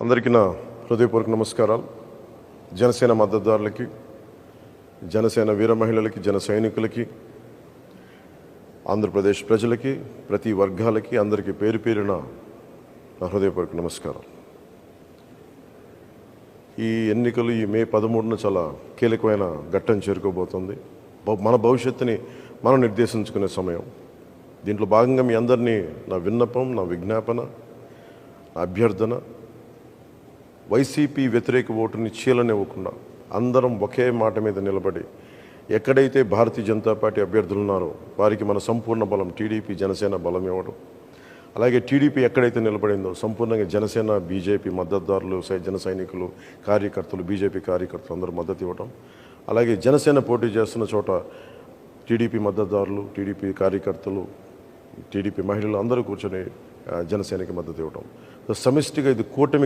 అందరికీ నా హృదయపూర్వక నమస్కారాలు. జనసేన మద్దతుదారులకి, జనసేన వీర మహిళలకి, జన సైనికులకి, ఆంధ్రప్రదేశ్ ప్రజలకి, ప్రతి వర్గాలకి అందరికీ పేరు పేరున నా హృదయపూర్వక నమస్కారాలు. ఈ ఎన్నికలు ఈ మే 13న చాలా కీలకమైన ఘట్టం చేరుకోబోతుంది. మన భవిష్యత్తుని మనం నిర్దేశించుకునే సమయం. దీంట్లో భాగంగా మీ అందరినీ నా విన్నపం, నా విజ్ఞాపన, నా అభ్యర్థన, వైసీపీ వ్యతిరేక ఓటుని చీలనివ్వకుండా అందరం ఒకే మాట మీద నిలబడి ఎక్కడైతే భారతీయ జనతా పార్టీ అభ్యర్థులు ఉన్నారో వారికి మన సంపూర్ణ బలం టీడీపీ జనసేన బలం ఇవ్వడం, అలాగే టీడీపీ ఎక్కడైతే నిలబడిందో సంపూర్ణంగా జనసేన బీజేపీ మద్దతుదారులు, జన సైనికులు, కార్యకర్తలు, బీజేపీ కార్యకర్తలు అందరూ మద్దతు ఇవ్వడం, అలాగే జనసేన పోటీ చేస్తున్న చోట టీడీపీ మద్దతుదారులు, టీడీపీ కార్యకర్తలు, టీడీపీ మహిళలు అందరూ కూర్చొని జనసేనకి మద్దతు ఇవ్వడం. సమిష్టిగా ఇది కూటమి